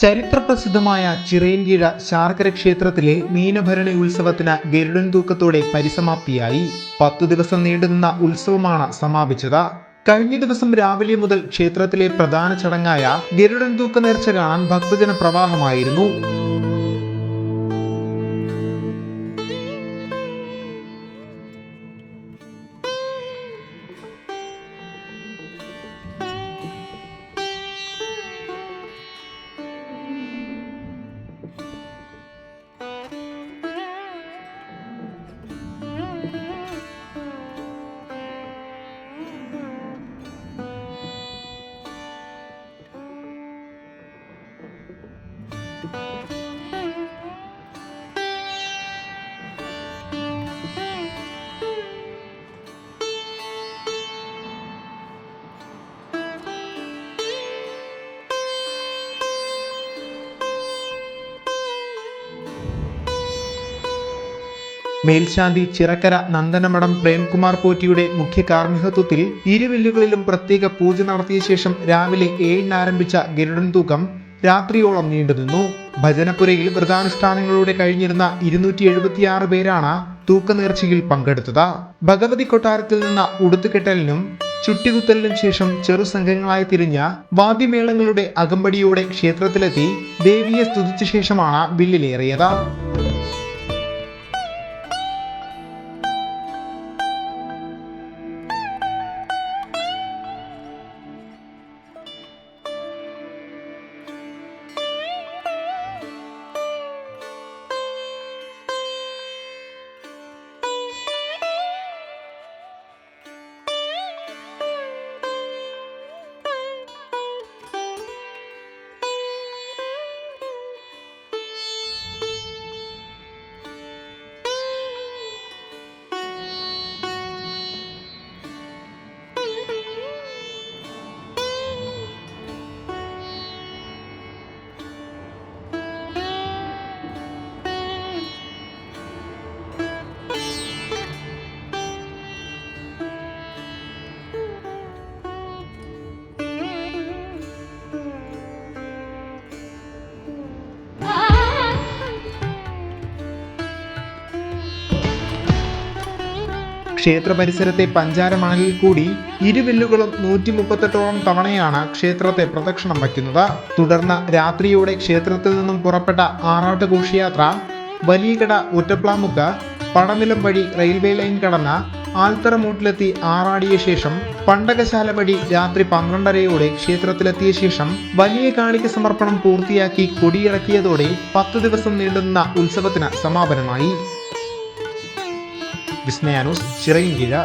ചരിത്രപ്രസിദ്ധമായ ചിറയൻകീഴ ശാർക്കര ക്ഷേത്രത്തിലെ മീനഭരണി ഉത്സവത്തിന് ഗരുഡൻ തൂക്കത്തോടെ പരിസമാപ്തിയായി. 10 ദിവസം നീണ്ടുനിന്ന ഉത്സവമാണ് സമാപിച്ചത്. കഴിഞ്ഞ ദിവസം രാവിലെ മുതൽ ക്ഷേത്രത്തിലെ പ്രധാന ചടങ്ങായ ഗരുഡൻ തൂക്ക നേർച്ച കാണാൻ ഭക്തജന പ്രവാഹമായിരുന്നു. മേൽശാന്തി ചിറക്കര നന്ദനമഠം പ്രേംകുമാർ പോറ്റിയുടെ മുഖ്യ കാർമ്മികത്വത്തിൽ ഇരുവില്ലുകളിലും പ്രത്യേക പൂജ നടത്തിയ ശേഷം രാവിലെ 7-ന് ആരംഭിച്ച ഗരുഡൻ തൂക്കം രാത്രിയോളം നീണ്ടുനിന്നു. ഭജനപ്പുരയിൽ വ്രതാനുഷ്ഠാനങ്ങളോടെ കഴിഞ്ഞിരുന്ന 276 പേരാണ് തൂക്കനേർച്ചയിൽ പങ്കെടുത്തത്. ഭഗവതി കൊട്ടാരത്തിൽ നിന്ന് ഉടുത്തുകെട്ടലിനും ചുട്ടികുത്തലിനും ശേഷം ചെറു സംഘങ്ങളായി തിരിഞ്ഞ വാദ്യമേളങ്ങളുടെ അകമ്പടിയോടെ ക്ഷേത്രത്തിലെത്തി ദേവിയെ സ്തുതിച്ച ശേഷമാണ് വില്ലിലേറിയത്. ക്ഷേത്ര പരിസരത്തെ പഞ്ചാര മണലിൽ കൂടി ഇരുവില്ലുകളും 138ഓളം തവണയാണ് ക്ഷേത്രത്തെ പ്രദക്ഷിണം വയ്ക്കുന്നത്. തുടർന്ന് രാത്രിയോടെ ക്ഷേത്രത്തിൽ നിന്നും പുറപ്പെട്ട ആറാട്ട് ഘോഷയാത്ര വലിയകട ഒറ്റപ്ലാമുക്ക് പടനിലം വഴി റെയിൽവേ ലൈൻ കടന്ന് ആൽത്തറമൂട്ടിലെത്തി ആറാടിയ ശേഷം പണ്ടകശാല വഴി രാത്രി 12:30-ഓടെ ക്ഷേത്രത്തിലെത്തിയ ശേഷം വലിയ കാണിക്ക സമർപ്പണം പൂർത്തിയാക്കി കൊടിയിറക്കിയതോടെ 10 ദിവസം നീണ്ടുനിന്ന ഉത്സവത്തിന് സമാപനമായി. വിസ്മയ ന്യൂസ്, ചിറയൻകീഴ്.